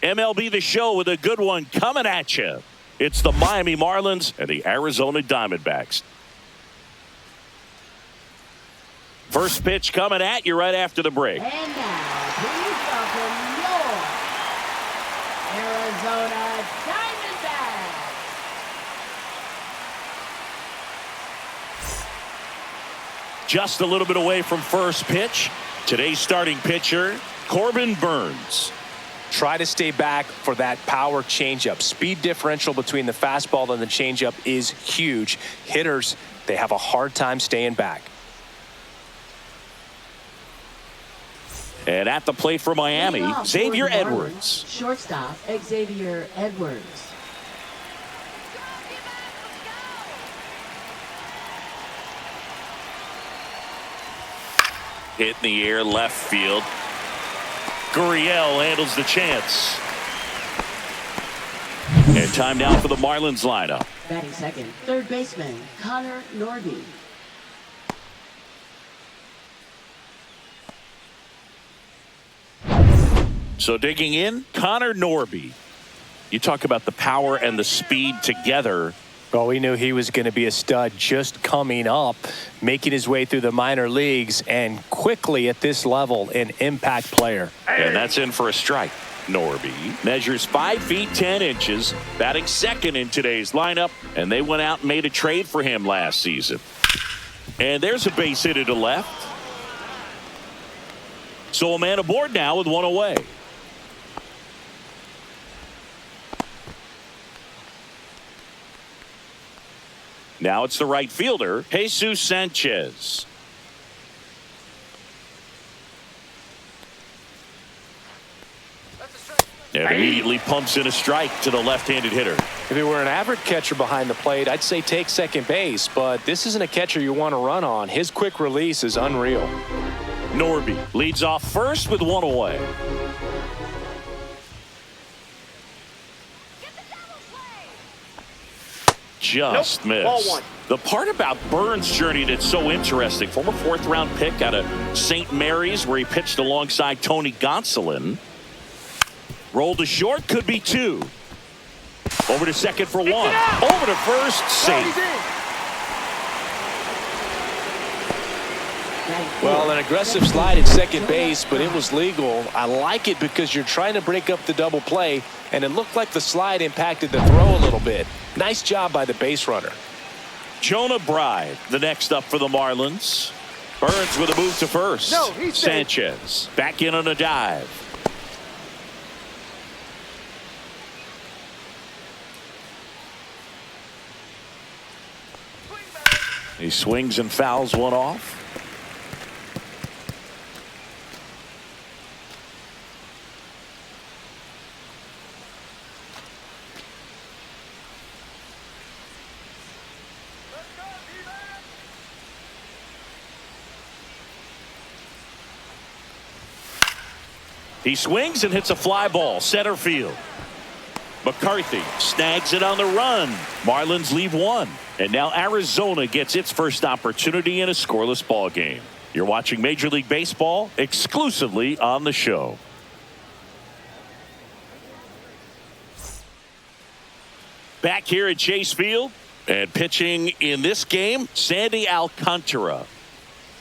MLB The Show with a good one coming at you. It's the Miami Marlins and the Arizona Diamondbacks. First pitch coming at you right after the break. And now, please welcome your Arizona Diamondbacks. Just a little bit away from first pitch. Today's starting pitcher, Corbin Burnes. Try to stay back for that power changeup. Speed differential between the fastball and the changeup is huge. Hitters, they have a hard time staying back. And at the plate for Miami, Xavier Edwards. Shortstop, Xavier Edwards. Hit in the air, left field. Gurriel handles the chance. And time now for the Marlins lineup. Batting second, third baseman, Connor Norby. So digging in, Connor Norby. You talk about the power and the speed together. Well, we knew he was going to be a stud just coming up, making his way through the minor leagues, and quickly at this level, an impact player. And that's in for a strike. Norby measures 5 feet 10 inches, batting second in today's lineup, and they went out and made a trade for him last season. And there's a base hit to left. So a man aboard now with one away. Now it's the right fielder, Jesus Sanchez. And immediately pumps in a strike to the left-handed hitter. If it were an average catcher behind the plate, I'd say take second base, but this isn't a catcher you want to run on. His quick release is unreal. Norby leads off first with one away. Just missed. The part about Burnes' journey that's so interesting, former 4th-round pick out of St. Mary's where he pitched alongside Tony Gonsolin. Rolled to short, could be 2. Over to second for 1. Over to first, safe. Well, an aggressive slide at second base, but it was legal. I like it because you're trying to break up the double play, and it looked like the slide impacted the throw a little bit. Nice job by the base runner. Jonah Bride, the next up for the Marlins. Burnes with a move to first. Sanchez back in on a dive. He swings and fouls one off. He swings and hits a fly ball center field. McCarthy snags it on the run. Marlins leave 1. And now Arizona gets its first opportunity in a scoreless ball game. You're watching Major League Baseball exclusively on the show. Back here at Chase Field and pitching in this game, Sandy Alcantara.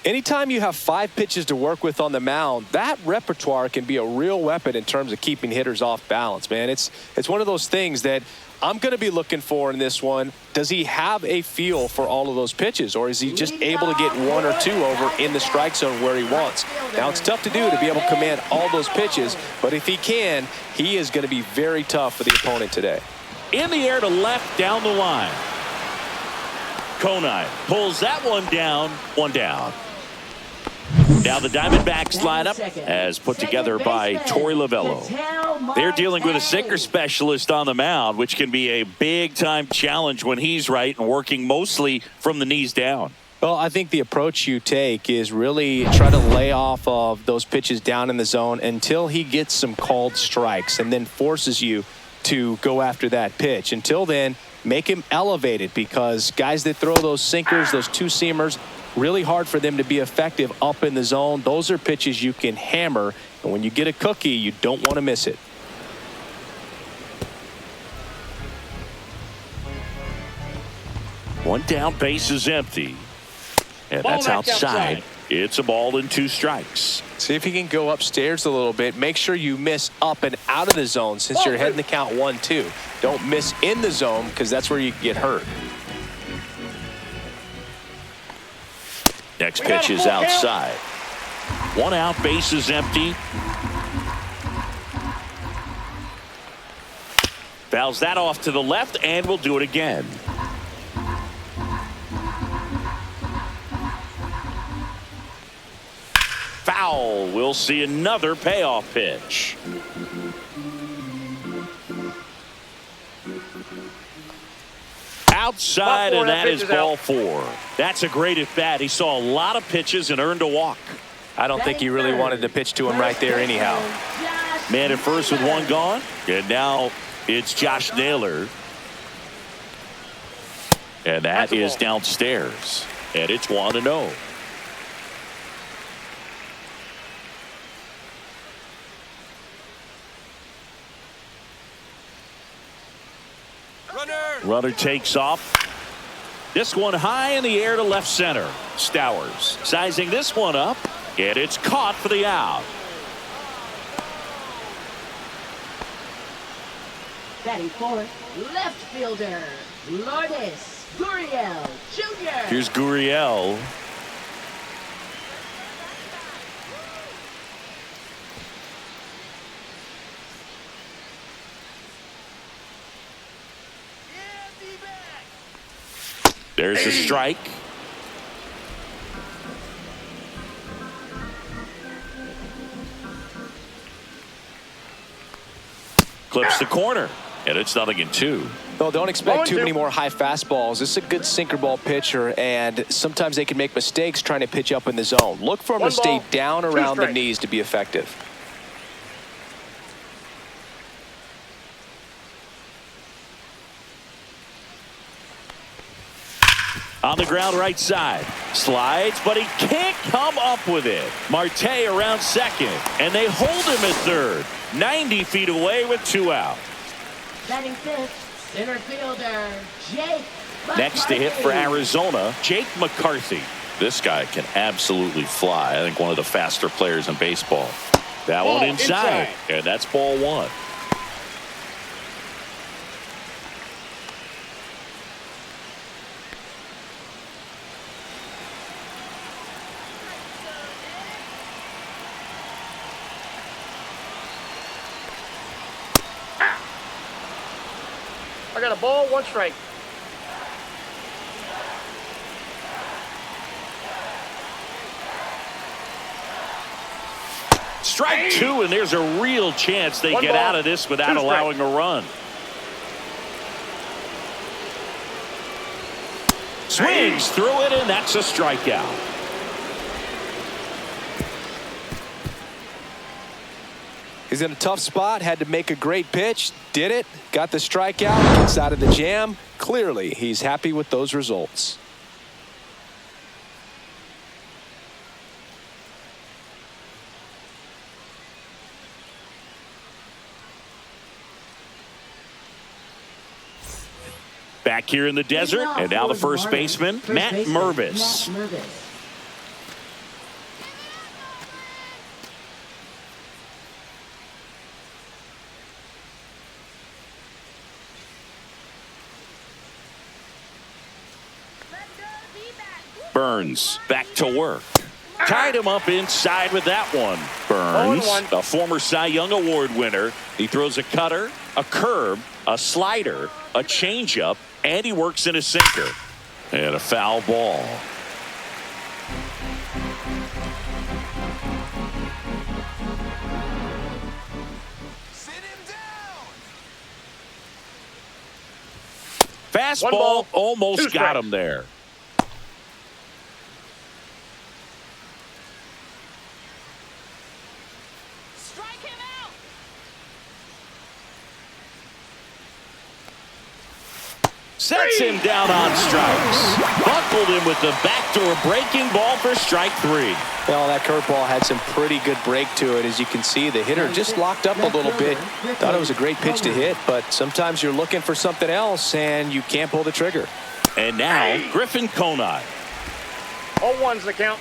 Anytime you have 5 pitches to work with on the mound, that repertoire can be a real weapon in terms of keeping hitters off balance, man. It's one of those things that I'm going to be looking for in this one. Does he have a feel for all of those pitches, or is he just able to get 1 or 2 over in the strike zone where he wants? Now, it's tough to do to be able to command all those pitches, but if he can, he is going to be very tough for the opponent today. In the air to left down the line. Conine pulls that one down, 1 down. Now the Diamondbacks lineup as put together by Torey Lovello. They're dealing with a sinker specialist on the mound, which can be a big-time challenge when he's right and working mostly from the knees down. Well, I think the approach you take is really try to lay off of those pitches down in the zone until he gets some called strikes and then forces you to go after that pitch. Until then, make him elevated, because guys that throw those sinkers, those two-seamers, really hard for them to be effective up in the zone. Those are pitches you can hammer, and when you get a cookie, you don't want to miss it. One down, base is empty. And that's outside. It's a ball and 2 strikes. See if you can go upstairs a little bit. Make sure you miss up and out of the zone since you're heading the count 1-2. Don't miss in the zone because that's where you can get hurt. Next pitch is outside. 1 out, base is empty. Fouls that off to the left, and we'll do it again. Foul. We'll see another payoff pitch. Outside, and that is ball 4. That's a great at bat. He saw a lot of pitches and earned a walk. I don't think he really wanted to pitch to him right there anyhow. Man at first with 1 gone, and now it's Josh Naylor. And that is downstairs. And it's 1-0. Runner takes off. This one high in the air to left center. Stowers sizing this one up, and it's caught for the out. Batting fourth, left fielder, Lourdes Gurriel Jr. Here's Gurriel. There's a strike. Clips the corner, and it's 0-2. Well, don't expect too many more high fastballs. This is a good sinker ball pitcher, and sometimes they can make mistakes trying to pitch up in the zone. Look for him to stay down around the knees to be effective. On the ground right side. Slides, but he can't come up with it. Marte around second, and they hold him at third. 90 feet away with 2 out. Batting fifth, center fielder, Jake McCarthy. Next to hit for Arizona, Jake McCarthy. This guy can absolutely fly. I think one of the faster players in baseball. That one inside, and that's ball 1. I got a ball, 1 strike. Strike 2, and there's a real chance they get out of this without allowing a run. Swings through it, and that's a strikeout. He's in a tough spot, had to make a great pitch, did it, got the strikeout, gets out of the jam. Clearly, he's happy with those results. Back here in the desert, and now the first baseman, Matt Mervis. Burns back to work. Tied him up inside with that one. Burns, a former Cy Young Award winner. He throws a cutter, a curve, a slider, a changeup, and he works in a sinker. And a foul ball. Fastball almost got him there. Sets him down on strikes. Buckled him with the backdoor breaking ball for strike 3. Well, that curveball had some pretty good break to it. As you can see, the hitter just locked up a little bit. Thought it was a great pitch to hit, but sometimes you're looking for something else, and you can't pull the trigger. And now, Griffin Conine. 0-1's the count.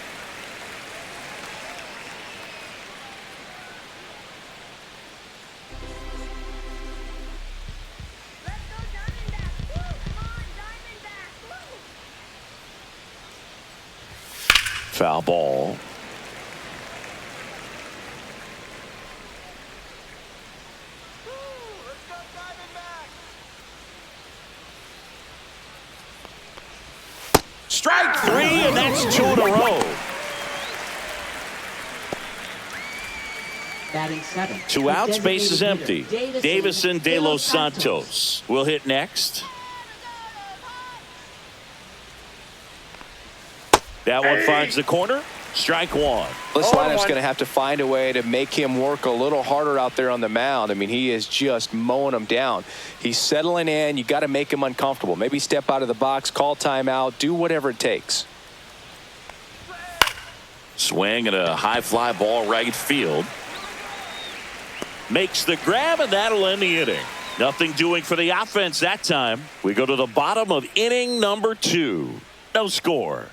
Foul ball. Strike three, and that's 2 in a row. Batting 7. 2 outs, base is empty. Davison Davison de los Santos will hit next. That one finds the corner. Strike 1. This lineup's going to have to find a way to make him work a little harder out there on the mound. I mean, he is just mowing them down. He's settling in. You got to make him uncomfortable. Maybe step out of the box, call timeout, do whatever it takes. Swing and a high fly ball right field. Makes the grab, and that'll end the inning. Nothing doing for the offense that time. We go to the bottom of inning number 2. No score.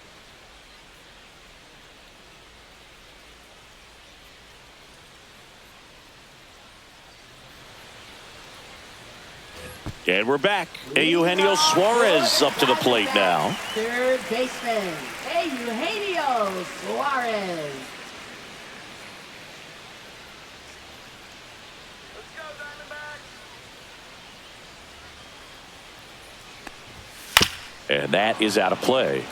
And we're back. Eugenio Suarez up to the plate now. Third baseman, Eugenio Suarez. And that is out of play.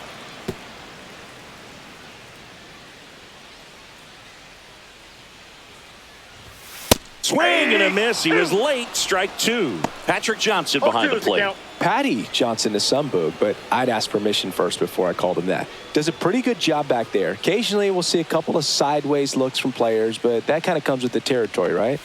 Swing and a miss. He was late. Strike 2. Patrick Johnson behind the plate. Patty Johnson to Sundberg, but I'd ask permission first before I called him that. Does a pretty good job back there. Occasionally we'll see a couple of sideways looks from players, but that kind of comes with the territory, right?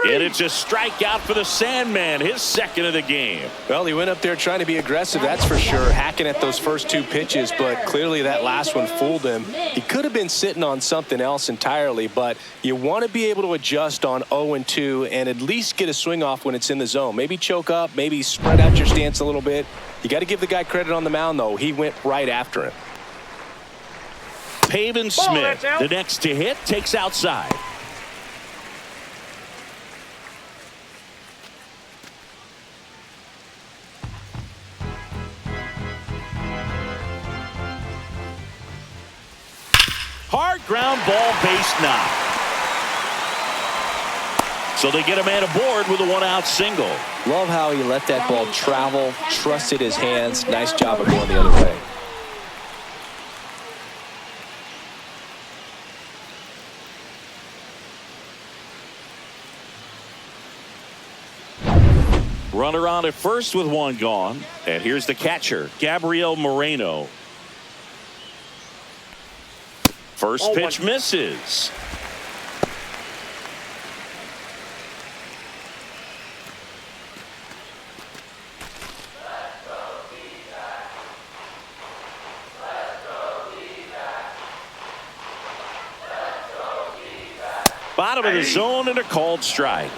And it's a strikeout for the Sandman, his second of the game. Well, he went up there trying to be aggressive, that's for sure, hacking at those first 2 pitches, but clearly that last one fooled him. He could have been sitting on something else entirely, but you want to be able to adjust on 0-2 and at least get a swing off when it's in the zone. Maybe choke up, maybe spread out your stance a little bit. You got to give the guy credit on the mound, though. He went right after him. Pavin Smith, the next to hit, takes outside. Hard ground ball, base knock. So they get a man aboard with a 1-out single. Love how he let that ball travel, trusted his hands. Nice job of going the other way. Runner on at first with 1 gone. And here's the catcher, Gabriel Moreno. First pitch misses. Bottom of the zone and a called strike.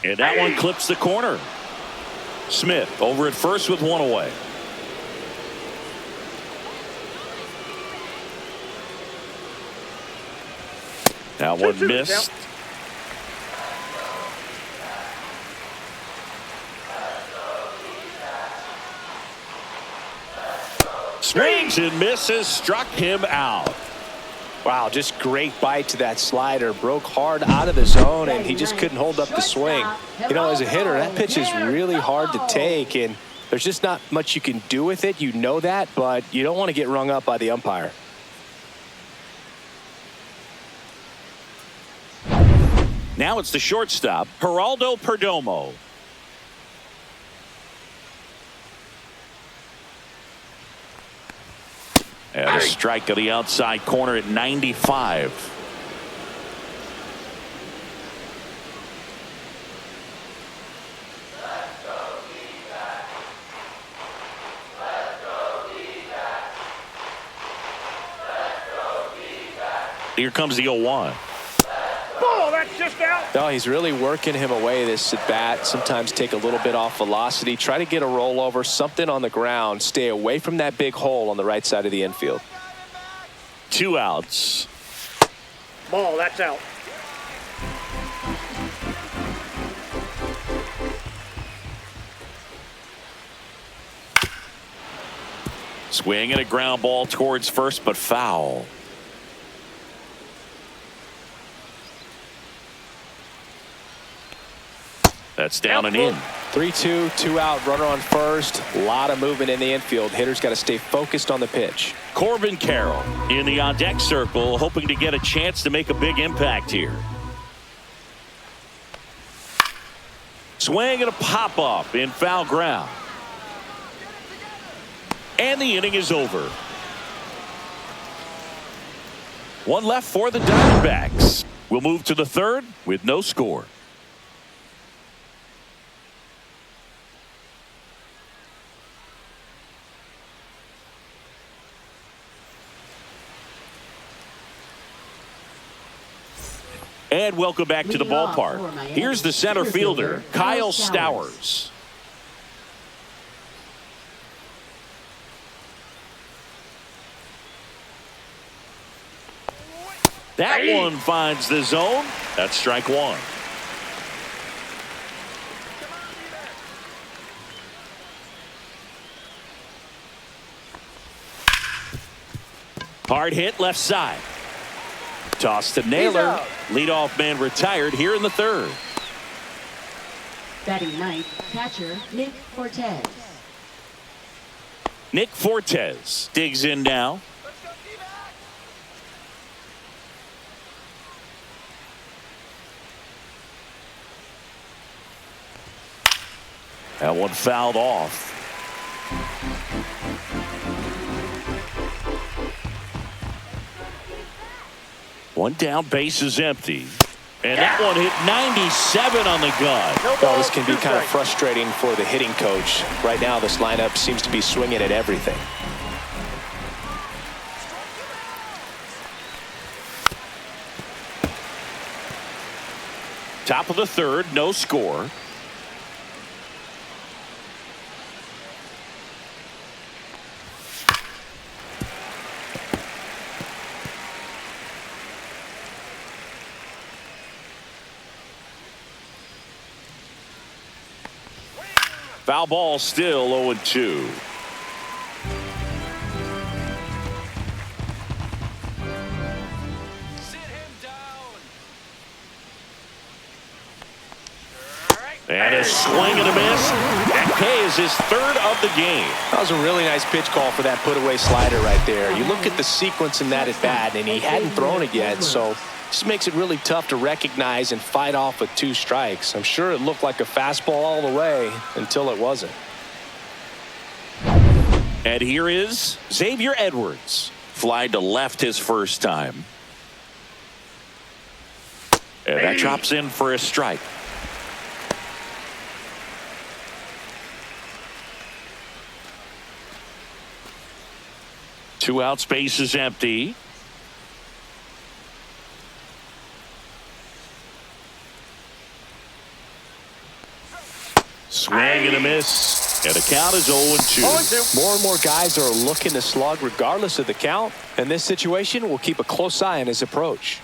And that one clips the corner. Smith over at first with 1 away. That one missed. Swings and misses, struck him out. Wow, just great bite to that slider. Broke hard out of the zone, and he just couldn't hold up the swing. You know, as a hitter, that pitch is really hard to take, and there's just not much you can do with it. You know that, but you don't want to get rung up by the umpire. Now it's the shortstop, Geraldo Perdomo. And a strike of the outside corner at 95. Here comes the 0-1. just out. No, he's really working him away this at bat. Sometimes take a little bit off velocity. Try to get a rollover, something on the ground. Stay away from that big hole on the right side of the infield. 2 outs. Ball, that's out. Swing and a ground ball towards first, but foul. That's down and in. 3-2, 2 out, runner on first. A lot of movement in the infield. Hitters got to stay focused on the pitch. Corbin Carroll in the on-deck circle, hoping to get a chance to make a big impact here. Swing and a pop-up in foul ground. And the inning is over. 1 left for the Diamondbacks. We'll move to the 3rd with no score. And welcome back to the ballpark. Here's the center fielder, Kyle Stowers. That one finds the zone. That's strike 1. Hard hit left side. Toss to Naylor. Leadoff man retired here in the 3rd. Batting ninth, catcher Nick Fortes. Nick Fortes digs in now. That one fouled off. One down, base is empty. And that one hit 97 on the gun. Well, this can be kind of frustrating for the hitting coach. Right now, this lineup seems to be swinging at everything. Top of the 3rd, no score. Foul ball, still 0-2. And a swing and a miss. That pays his 3rd of the game. That was a really nice pitch call for that put-away slider right there. You look at the sequence in that at-bat, and he hadn't thrown it yet, so this makes it really tough to recognize and fight off with 2 strikes. I'm sure it looked like a fastball all the way until it wasn't. And here is Xavier Edwards. Fly to left his first time. And that drops in for a strike. Two out, space is empty. Swing and a miss. And the count is 0-2. More and more guys are looking to slug regardless of the count. In this situation, we'll keep a close eye on his approach.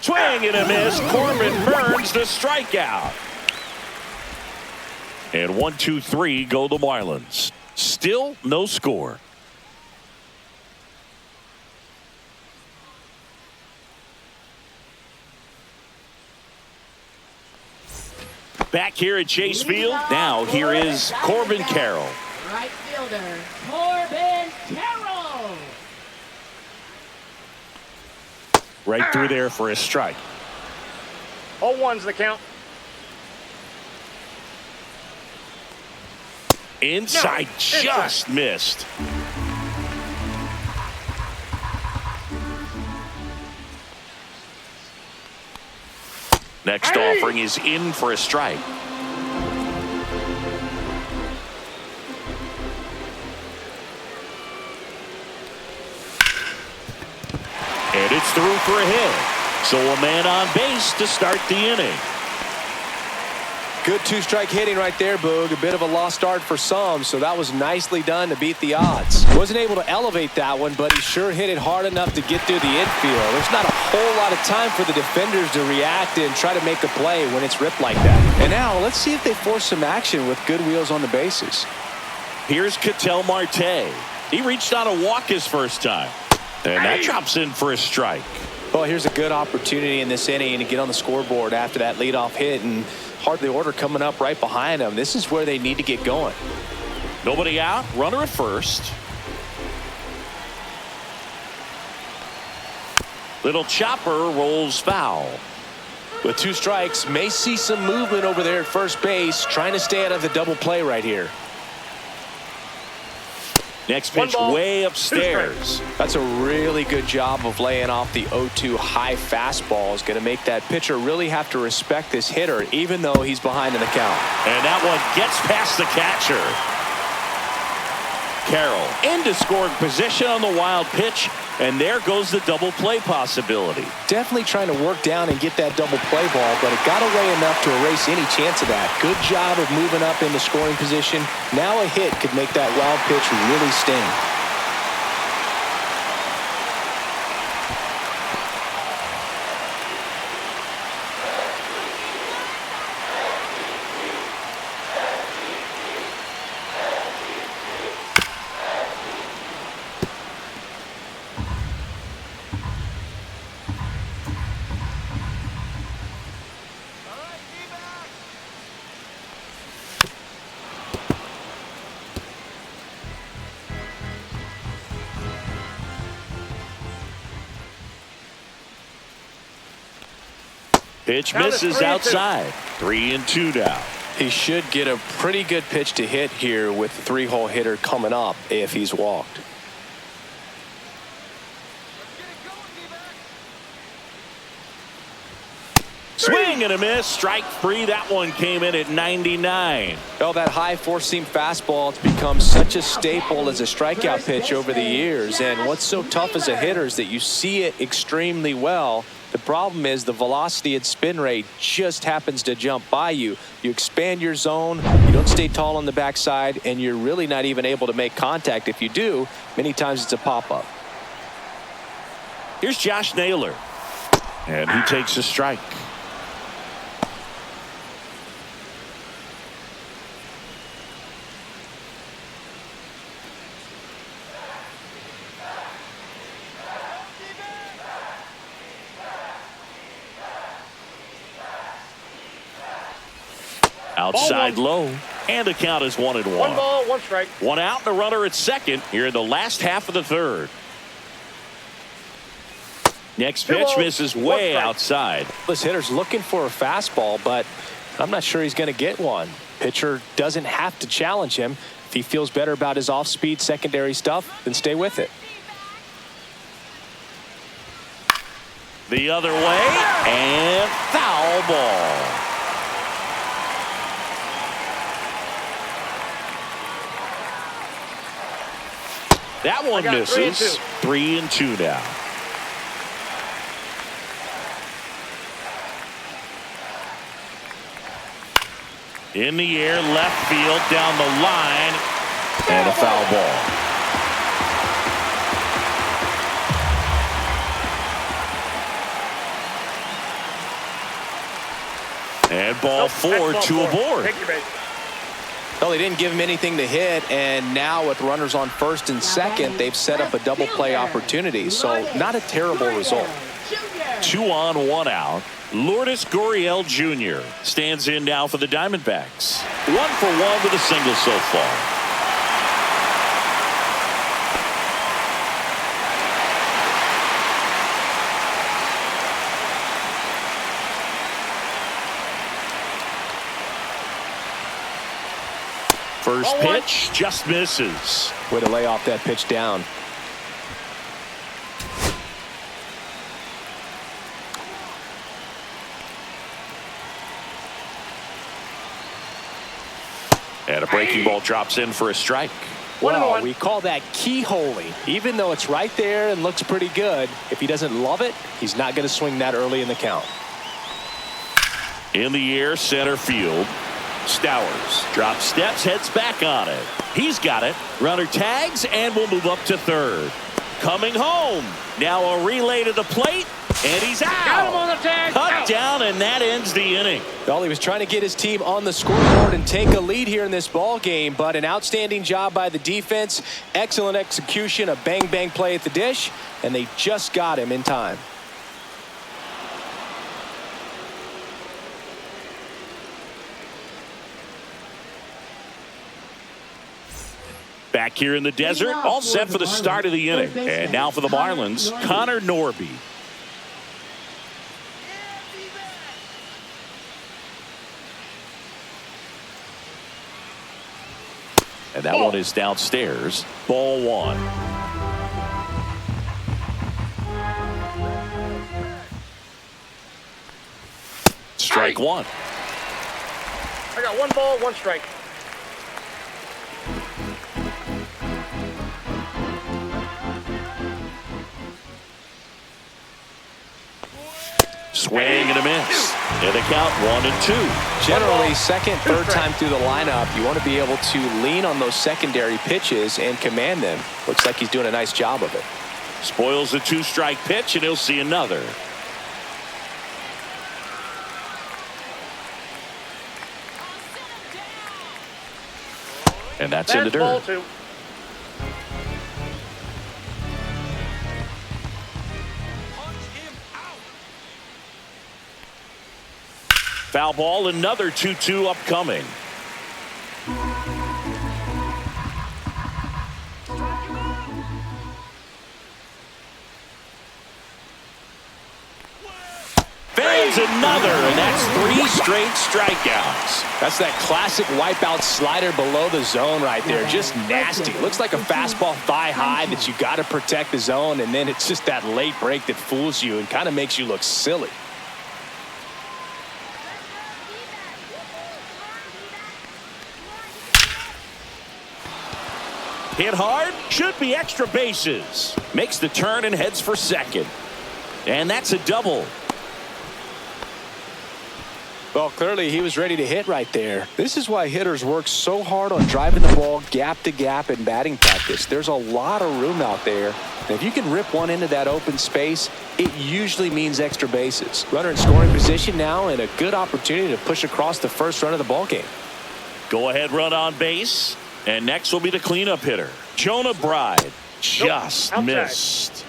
Swing and a miss. Corbin Burns the strikeout. And 1-2-3 go the Marlins. Still no score. Back here at Chase Field. Now here is Corbin Carroll. Right fielder, Corbin Carroll. Right through there for a strike. 0-1's the count. Inside, just missed. Next offering is in for a strike. And it's through for a hit. So a man on base to start the inning. Good two-strike hitting right there, Boog. A bit of a lost start for some, so that was nicely done to beat the odds. Wasn't able to elevate that one, but he sure hit it hard enough to get through the infield. There's not a whole lot of time for the defenders to react and try to make a play when it's ripped like that. And now, let's see if they force some action with good wheels on the bases. Here's Ketel Marte. He reached on a walk his first time. And that drops in for a strike. Well, here's a good opportunity in this inning to get on the scoreboard after that leadoff hit, and hardly order coming up right behind them. This is where they need to get going. Nobody out, runner at first. Little chopper rolls foul. With 2 strikes, may see some movement over there at first base, trying to stay out of the double play right here. Next pitch way upstairs. That's a really good job of laying off the 0-2 high fastball. Is going to make that pitcher really have to respect this hitter, even though he's behind in the count. And that one gets past the catcher. Carroll into scoring position on the wild pitch, and there goes the double play possibility. Definitely trying to work down and get that double play ball, but it got away enough to erase any chance of that. Good job of moving up into scoring position. Now a hit could make that wild pitch really sting. Pitch misses outside. 3-2 now. He should get a pretty good pitch to hit here with the 3-hole hitter coming up if he's walked. Swing and a miss. Strike 3. That one came in at 99. Well, that high four-seam fastball has become such a staple as a strikeout pitch over the years. And what's so tough as a hitter is that you see it extremely well. The problem is the velocity and spin rate just happens to jump by you. You expand your zone, you don't stay tall on the backside, and you're really not even able to make contact. If you do, many times it's a pop-up. Here's Josh Naylor. And he takes a strike. Outside low, and the count is 1-1. 1 ball, 1 strike. 1 out and a runner at second here in the last half of the third. Next pitch misses way outside. This hitter's looking for a fastball, but I'm not sure he's going to get one. Pitcher doesn't have to challenge him. If he feels better about his off-speed secondary stuff, then stay with it. The other way, and foul ball. That one misses. 3-2 now. In the air, left field, down the line, and a foul ball. And ball 4, 2 aboard. Well, they didn't give him anything to hit, and now with runners on first and second, they've set up a double play opportunity. So not a terrible result. 2 on, 1 out. Lourdes Gurriel Jr. stands in now for the Diamondbacks. 1 for 1 with a single so far. First pitch just misses. Way to lay off that pitch down. And a breaking ball drops in for a strike. Well, we call that keyholing. Even though it's right there and looks pretty good, if he doesn't love it, he's not going to swing that early in the count. In the air, center field. Stowers drops steps, heads back on it. He's got it. Runner tags, and will move up to third. Coming home. Now a relay to the plate, and he's out. Got him on the tag. Cut down, and that ends the inning. Well, he was trying to get his team on the scoreboard and take a lead here in this ball game, but an outstanding job by the defense. Excellent execution, a bang-bang play at the dish, and they just got him in time. Back here in the desert, all set for the start of the inning. And now for the Marlins, Connor Norby. And that one is downstairs. Ball one. Strike one. I got 1 ball, 1 strike. Swing and a miss. And the count 1-2. Generally, second, third time through the lineup, you want to be able to lean on those secondary pitches and command them. Looks like he's doing a nice job of it. Spoils the 2-strike pitch, and he'll see another. And that's in the dirt. Ball 2. Foul ball, another 2-2 upcoming. Fans another, and that's 3 straight strikeouts. That's that classic wipeout slider below the zone right there. Just nasty. Looks like a fastball thigh high that you got to protect the zone, and then it's just that late break that fools you and kind of makes you look silly. Hit hard, should be extra bases. Makes the turn and heads for second. And that's a double. Well, clearly he was ready to hit right there. This is why hitters work so hard on driving the ball gap to gap in batting practice. There's a lot of room out there. And if you can rip one into that open space, it usually means extra bases. Runner in scoring position now, and a good opportunity to push across the first run of the ball game. Go ahead run on base. And next will be the cleanup hitter. Jonah Bride just missed.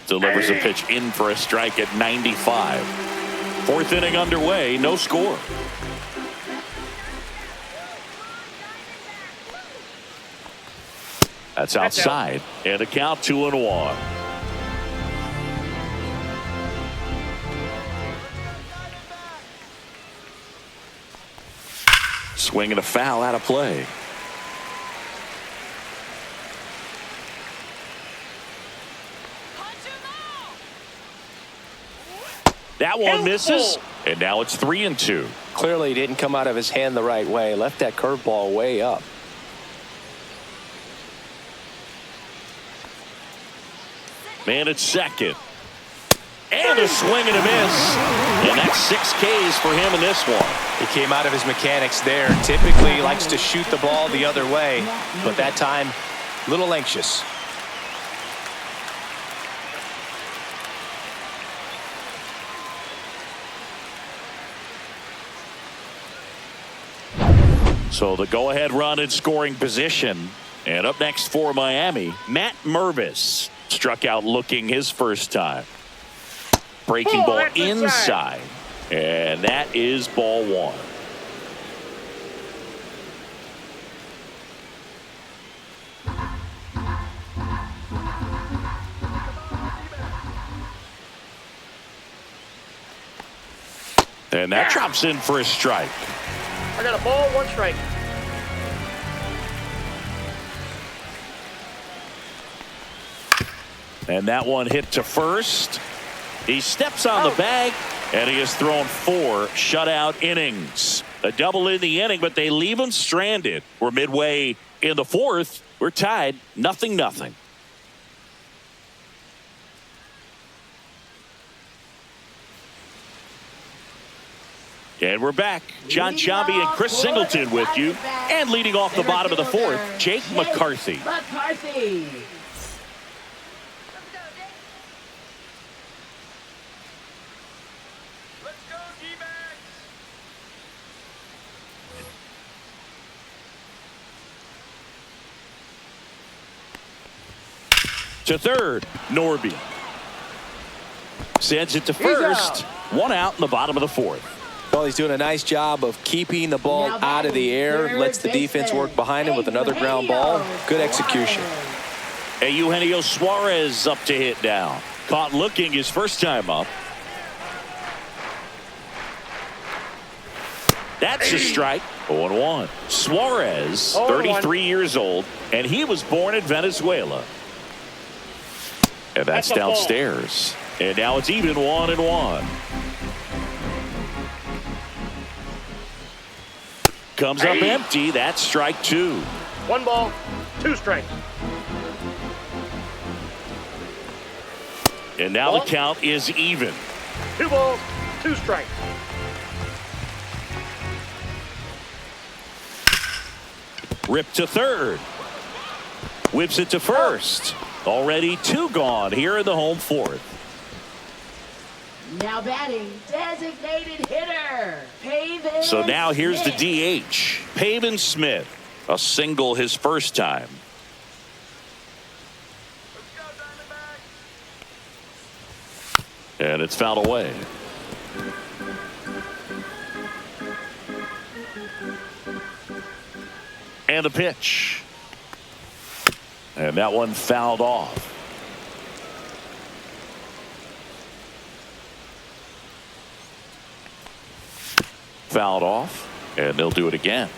Delivers a pitch in for a strike at 95. 4th inning underway, no score. That's outside, and the count 2-1. Swing and a foul out of play. That one misses, and now it's 3-2. Clearly didn't come out of his hand the right way. Left that curveball way up. Man at second. And a swing and a miss. And that's 6 Ks for him in this one. He came out of his mechanics there. Typically he likes to shoot the ball the other way, but that time, a little anxious. So the go-ahead run in scoring position. And up next for Miami, Matt Mervis. Struck out looking his first time. Breaking ball inside. And that is ball 1. And that drops in for a strike. I got a ball, 1 strike. And that one hit to first. He steps on the bag, and he has thrown 4 shutout innings. A double in the inning, but they leave him stranded. We're midway in the 4th. We're tied 0-0. And we're back. John Chambi and Chris Singleton with you. And leading off the bottom of the 4th, Jake McCarthy. McCarthy. To third, Norby. Sends it to first. 1 out in the bottom of the 4th. Well, he's doing a nice job of keeping the ball out of the air. Lets the defense work behind him with another ground ball. Good execution. And Eugenio Suarez up to hit now. Caught looking his first time up. That's a strike. 0-1. Suarez, 33 years old, and he was born in Venezuela. And that's downstairs. And now it's even 1-1. Comes up empty. That's strike 2. 1 ball, 2 strikes. And now the count is even. 2 balls, 2 strikes. Ripped to third. Whips it to first. Already 2 gone here in the home 4th. Now batting, designated hitter, Pavin. So now here's the DH, Pavin Smith. A single his first time. And it's fouled away. And the pitch. And that one fouled off. Fouled off, and they'll do it again.